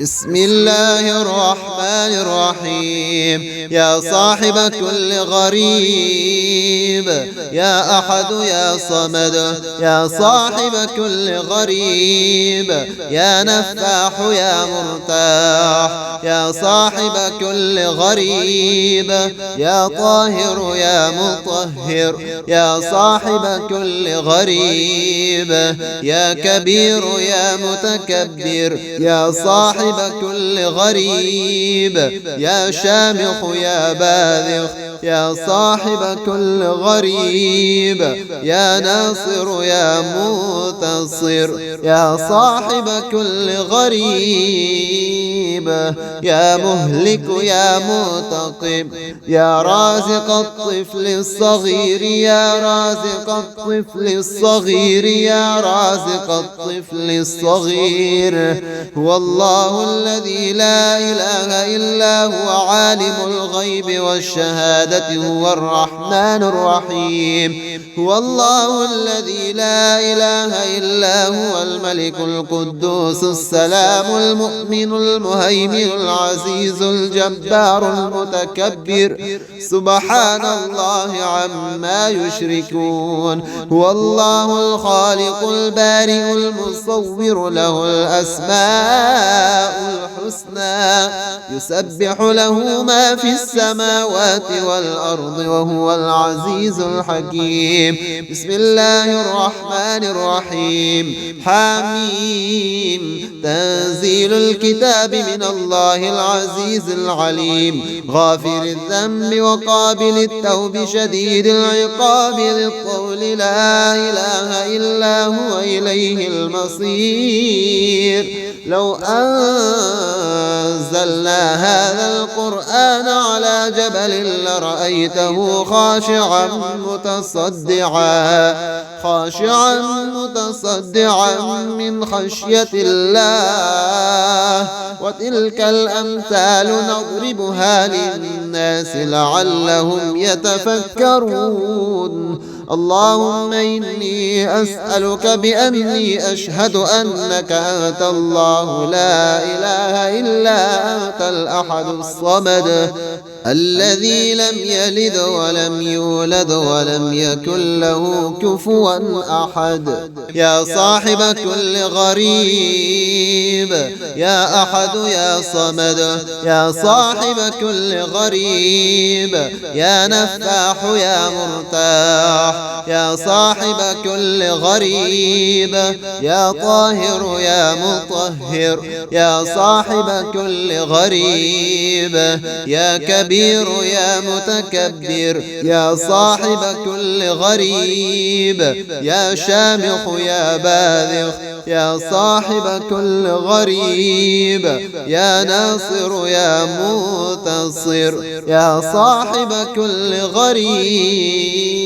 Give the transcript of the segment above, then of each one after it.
بسم الله الرحمن الرحيم. يا صاحب كل غريب، يا أحد يا صمد، يا صاحب كل غريب، يا نفاح يا مرتاح، يا صاحب كل غريب، يا طاهر يا مطهر، يا صاحب كل غريب، يا كبير يا متكبر، يا صاحب كل غريب، يا شامخ يا باذخ، يا صاحب كل غريب، يا ناصر يا منتصر، يا صاحب كل غريب، يا مهلك يا منتقم، يا رازق الطفل الصغير، يا رازق الطفل الصغير، يا رازق الطفل الصغير. هو الله الذي لا إله إلا هو عالم الغيب والشهادة، هو الرحمن الرحيم. هو الله الذي لا إله إلا هو الملك القدوس السلام المؤمن المهيمن العزيز الجبار المتكبر، سبحان الله عما يشركون. هو الله الخالق البارئ المصور، له الأسماء الحسنى، يسبح له ما في السماوات والأرض، وهو العزيز الحكيم. بسم الله الرحمن الرحيم. حميم. تنزيل الكتاب من الله العزيز العليم، غافر الذنب وقابل التوب شديد العقاب ذي الطول، لا إله إلا هو إليه المصير. لو أنزلنا هذا القرآن على جبل لرأيته خاشعا متصدعا من خشية الله. وتلك الأمثال نضربها للناس لعلهم يتفكرون. اللهم إني أسألك بأني أشهد أنك أنت الله لا إله إلا أنت الأحد الصمد، الذي لم يلد ولم يولد ولم يكن له كفوا أحد. يا صاحب كل غريب، يا أحد يا صمد، يا صاحب كل غريب، يا نفاح يا مرتاح، يا صاحب كل غريب، يا طاهر يا مطهر، يا صاحب كل غريب، يا كبير يا متكبر، يا صاحب كل غريب، يا شامخ يا باذخ، يا صاحب كل غريب، يا ناصر يا منتصر، يا صاحب كل غريب،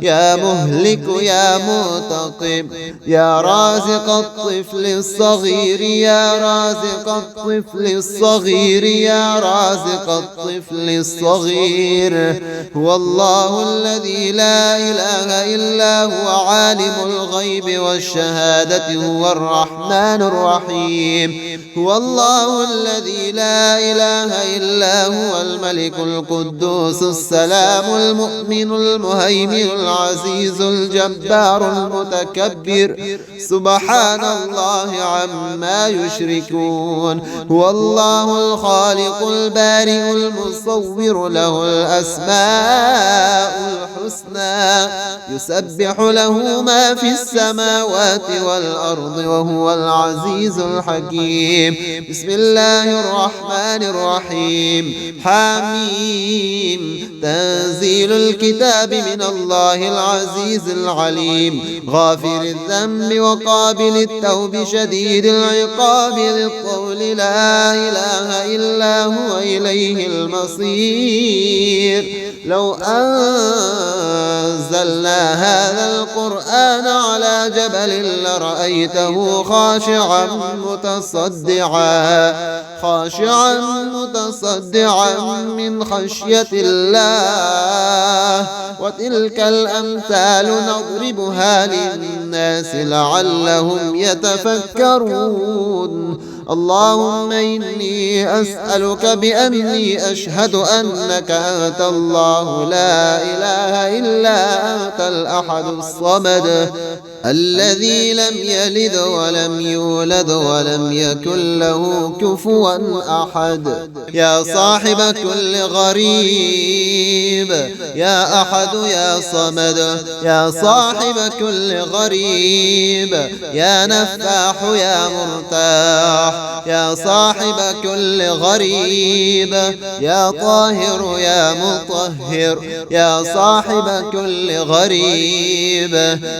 يا مهلك يا منتقم، يا رازق الطفل الصغير، يا رازق الطفل الصغير، يا رازق الطفل الصغير. هو الله الذي لا إله إلا هو عالم الغيب والشهادة، هو الرحمن الرحيم. هو الله الذي لا إله إلا هو الملك القدوس السلام المؤمن المهيمن العزيز الجبار المتكبر، سبحان الله عما يشركون. هو الله الخالق البارئ المصور، له الأسماء الحسنى، يسبح له ما في السماوات والأرض، وهو العزيز الحكيم. بسم الله الرحمن الرحيم. حميم. تنزيل الكتاب من الله العزيز العليم، غافر الذنب وقابل التوب شديد العقاب ذي الطول، لا إله إلا هو إليه المصير. لو أنزلنا هذا القرآن على جبل لرأيته خاشعا متصدعا من خشية الله. وتلك الأمثال نضربها للناس لعلهم يتفكرون. اللهم إني أسألك بأني أشهد أنك أنت الله لا إله إلا أنت الأحد الصمد الذي لم يلد ولم يولد ولم يكن له كفوا أحد. يا صاحب كل غريب يا أحد يا صمد، يا صاحب كل غريب يا نفاح يا مرتاح، يا صاحب كل غريب يا طاهر يا مطهر، يا صاحب كل غريب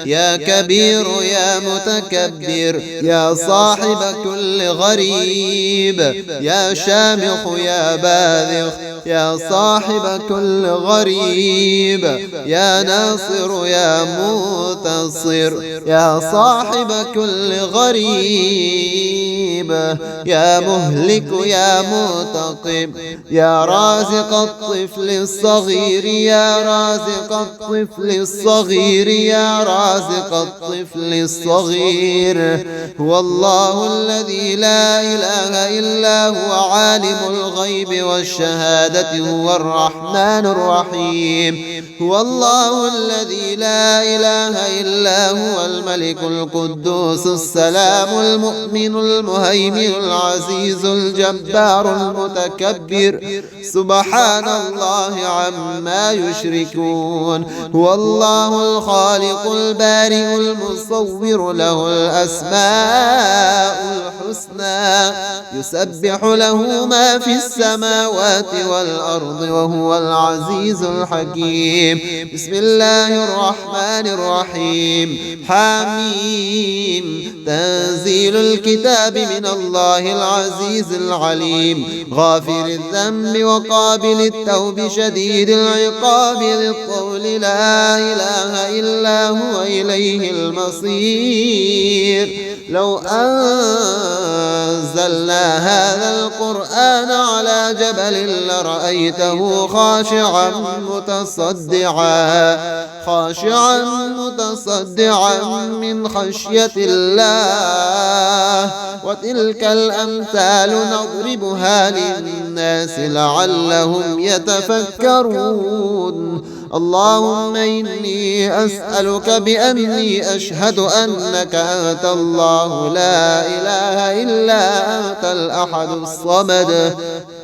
يا كبير يا متكبر، يا صاحب كل غريب يا شامخ يا باذخ، يا صاحب كل غريب يا ناصر يا منتصر، يا صاحب كل غريب يا مهلك يا منتقم، يا رازق الطفل الصغير يا رازق الطفل الصغير يا رازق الطفل الصغير. هو الله الذي لا إله إلا هو عالم الغيب والشهادة هو الرحمن الرحيم. هو الله الذي لا إله إلا هو الملك القدوس السلام المؤمن المهيمن العزيز الجبار المتكبر سبحان الله عما يشركون. هو الله الخالق البارئ المصور له الأسماء الحسنى يسبح له ما في السماوات والأرض وهو العزيز الحكيم. بسم الله الرحمن الرحيم. حميم. تنزيل الكتاب من الله العزيز العليم غافر الذنب وقابل التوب شديد العقاب ذي الطول لا إله إلا هو إليه المصير. لو أنزلنا هذا القرآن على جبل لرأيته خاشعا متصدعا من خشية الله. وتلك الأمثال نضربها للناس لعلهم يتفكرون. اللهم إني أسألك بأني أشهد أنك أنت الله لا إله إلا أنت الأحد الصمد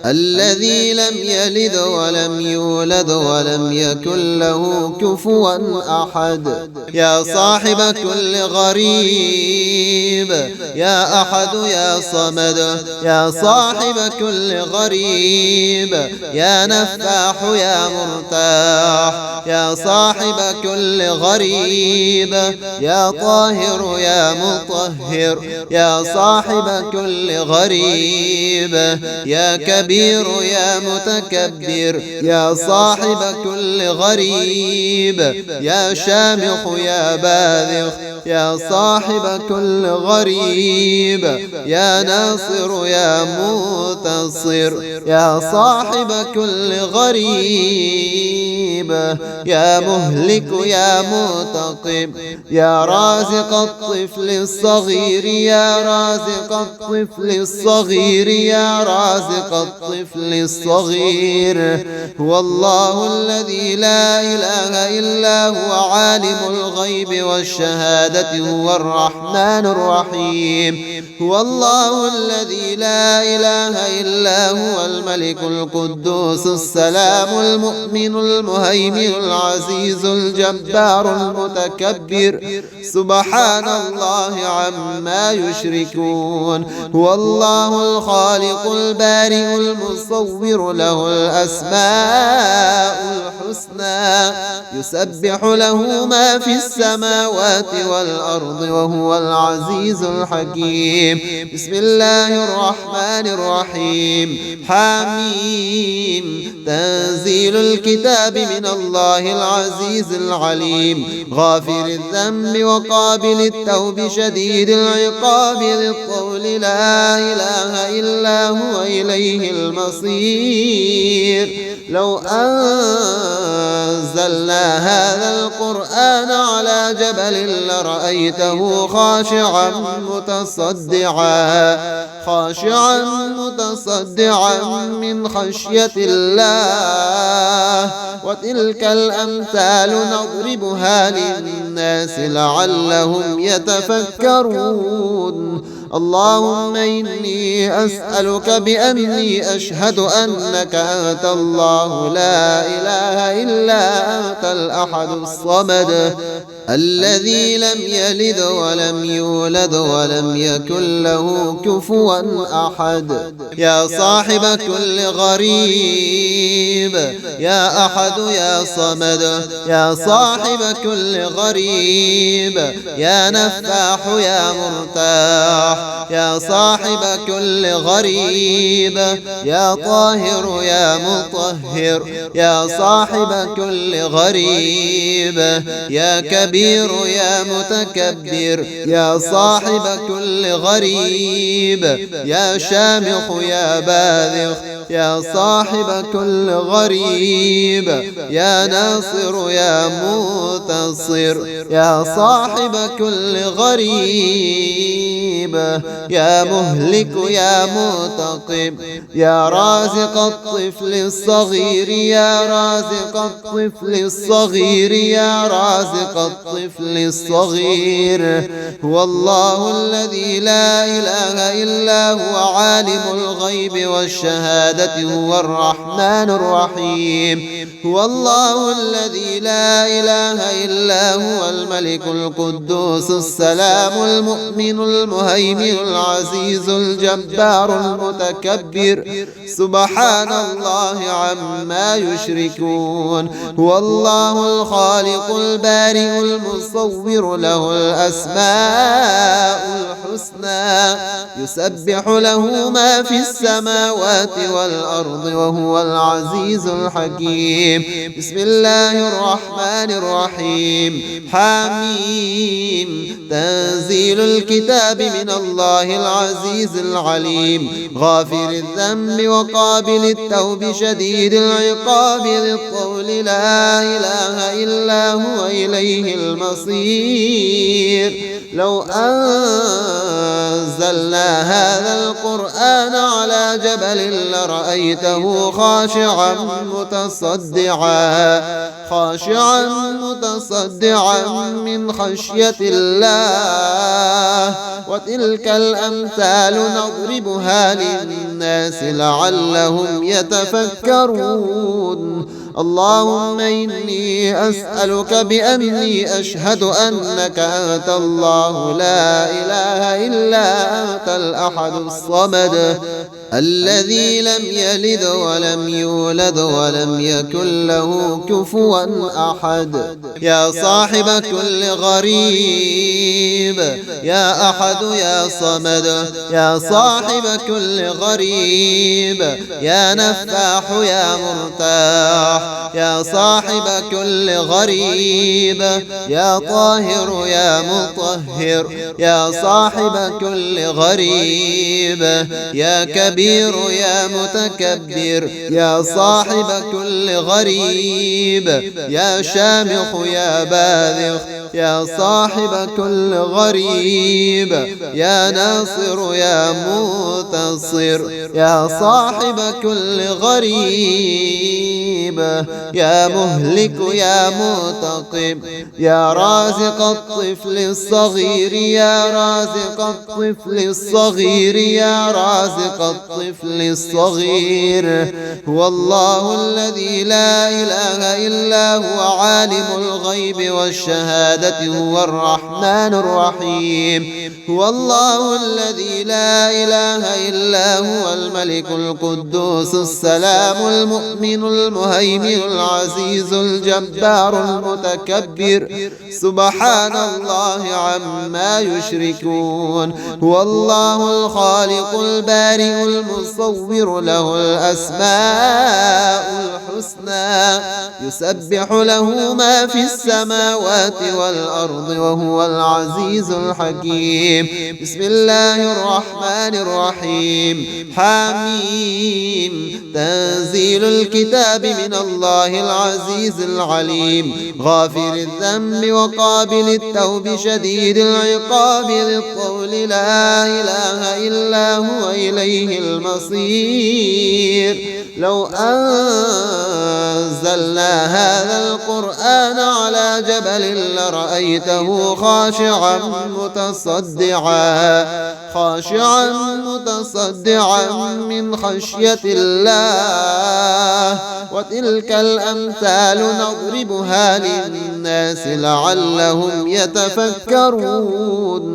الذي لم يلد ولم يولد ولم يكن له كفوا أحد. يا صاحب كل غريب يا أحد يا صمد، يا صاحب كل غريب يا نفاح يا مرتاح، يا صاحب كل غريب يا طاهر يا مطهر، يا صاحب كل غريب يا كبير يا متكبر، يا صاحب كل غريب يا شامخ يا باذخ، يا صاحب كل غريب يا ناصر يا منتصر، يا صاحب كل غريب يا مهلك يا منتقم، يا رازق الطفل الصغير يا رازق الطفل الصغير يا رازق الطفل الصغير. هو الله الذي لا إله إلا هو عالم الغيب والشهادة هو الرحمن الرحيم. هو الله الذي لا إله إلا هو الملك القدوس السلام المؤمن المهيمن العزيز الجبار المتكبر سبحان الله عما يشركون. هو الله الخالق البارئ المصور له الأسماء الحسنى يسبح له ما في السماوات والأرض وهو العزيز الحكيم. بسم الله الرحمن الرحيم. حميم. تنزيل الكتاب من الله العزيز العليم غافر الذنب وقابل التوب شديد العقاب ذي الطول لا إله إلا هو إليه المصير. لو أنزلنا هذا القرآن على جبل لرأيته لرأيته خاشعا متصدعا من خشية الله. وتلك الأمثال نضربها للناس لعلهم يتفكرون. اللهم إني أسألك بأني أشهد أنك أنت الله لا إله إلا أنت الأحد الصمد الذي لم يلد ولم يولد ولم يكن له كفوا أحد. يا صاحب كل غريب يا أحد يا صمد، يا صاحب كل غريب يا نفاح يا مرتاح، يا صاحب كل غريب يا طاهر يا مطهر، يا صاحب كل غريب يا كبير يا متكبر، يا صاحب كل غريب يا شامخ يا باذخ، يا صاحب كل غريب يا ناصر يا منتصر، يا صاحب كل غريب يا مهلك يا منتقم، يا رازق الطفل الصغير يا رازق الطفل الصغير يا رازق الطفل الصغير. هو الله الذي لا إله إلا هو عالم الغيب والشهادة هو الرحمن الرحيم. هو الله الذي لا إله إلا هو الملك القدوس السلام المؤمن المهيمن العزيز الجبار المتكبر سبحان الله عما يشركون. هو الله الخالق البارئ المصور له الأسماء الحسنى يسبح له ما في السماوات والأرض وهو العزيز الحكيم. بسم الله الرحمن الرحيم. حميم. تنزيل الكتاب من الله العزيز العليم غافر الذنب وقابل التوب شديد العقاب ذي الطول لا إله إلا هو إليه المصير. لو أنزلنا هذا القرآن على جبل لرأيته خاشعا متصدعا من خشية الله. وتلك الأمثال نضربها للناس لعلهم يتفكرون. اللهم إني أسألك بأني أشهد أنك أنت الله لا إله إلا أنت الأحد الصمد الذي لم يلد ولم يولد ولم يكن له كفوا أحد. يا صاحب كل غريب يا أحد يا صمد، يا صاحب كل غريب يا نفاح يا مرتاح، يا صاحب كل غريب يا طاهر يا مطهر، يا صاحب كل غريب يا كبير يا متكبر، يا صاحب كل غريب يا شامخ يا باذخ، يا صاحب كل غريب يا ناصر يا منتصر، يا صاحب كل غريب يا مهلك يا منتقم، يا رازق الطفل الصغير يا رازق الطفل الصغير يا رازق الطفل الصغير. هو الله الذي لا إله إلا هو عالم الغيب والشهادة هو الرحمن الرحيم. هو الله الذي لا إله إلا هو الملك القدوس السلام المؤمن المهيمن العزيز الجبار المتكبر سبحان الله عما يشركون. هو الله الخالق البارئ المصور له الأسماء الحسنى يسبح له ما في السماوات والأرض والأرض وهو العزيز الحكيم. بسم الله الرحمن الرحيم. حميم. تنزيل الكتاب من الله العزيز العليم. غافر الذنب وقابل التوب شديد العقاب ذي الطول لا إله إلا هو إليه المصير. لو أنزلنا هذا القرآن على جبل لرأيته خاشعا متصدعا من خشية الله. وتلك الأمثال نضربها للناس لعلهم يتفكرون.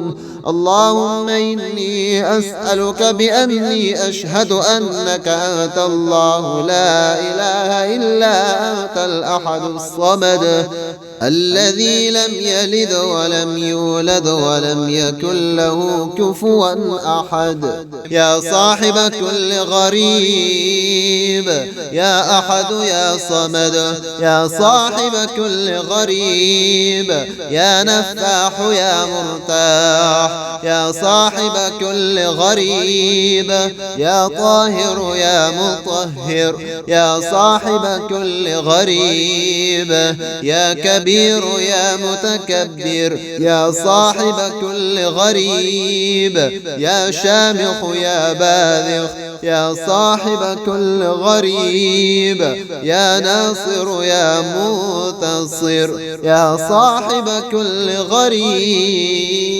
اللهم إني أسألك بأني أشهد أنك أنت الله لا إله إلا أنت الأحد الصمد الذي لم يلد ولم يولد ولم يكن له كفوا أحد. يا صاحب كل غريب يا أحد يا صمد. يا صاحب كل غريب يا نفاح يا مرتاح. يا صاحب كل غريب يا طاهر يا مطهر. يا صاحب كل غريب يا كبير يا متكبر. يا صاحب كل غريب يا شامخ يا باذخ. يا صاحب كل غريب يا ناصر يا منتصر. يا صاحب كل غريب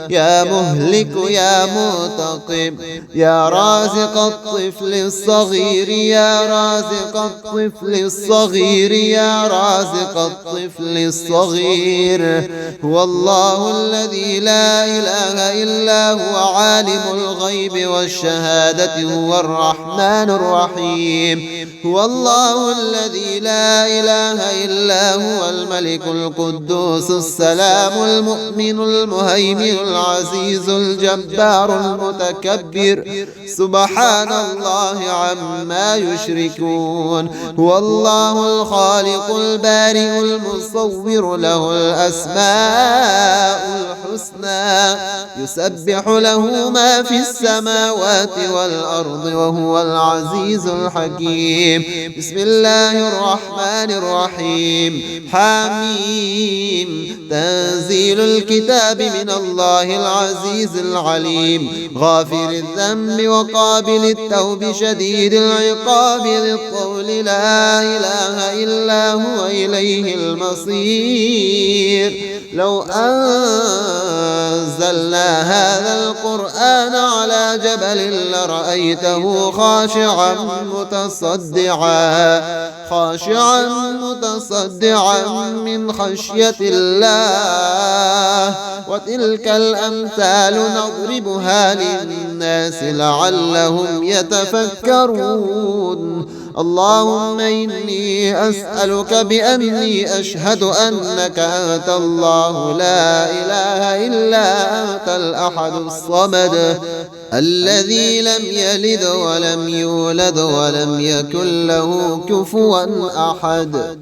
يا مهلك يا منتقم. يا رازق الطفل الصغير يا رازق الطفل الصغير يا رازق الطفل الصغير. هو الله الذي لا إله إلا هو عالم الغيب والشهادة هو الرحمن الرحيم. هو الله الذي لا إله إلا هو الملك القدوس السلام المؤمن المهيمن العزيز الجبار المتكبر. سبحان الله عما يشركون. هو الله الخالق البارئ المصور له الأسماء الحسنى يسبح له ما في السماوات والأرض وهو العزيز الحكيم. بسم الله الرحمن الرحيم. حميم. تنزيل الكتاب من الله العزيز العليم. غافر الذنب وقابل التوب شديد العقاب ذي الطول لا إله إلا هو إليه المصير. لو أنزلنا هذا القرآن على جبل لرأيته خاشعا متصدعا من خشية الله. وتلك الأمثال نضربها للناس لعلهم يتفكرون. اللهم إني أسألك بأني أشهد أنك أنت الله لا إله إلا أنت الأحد الصمد الذي لم يلد ولم يولد ولم يكن له كفوا أحد.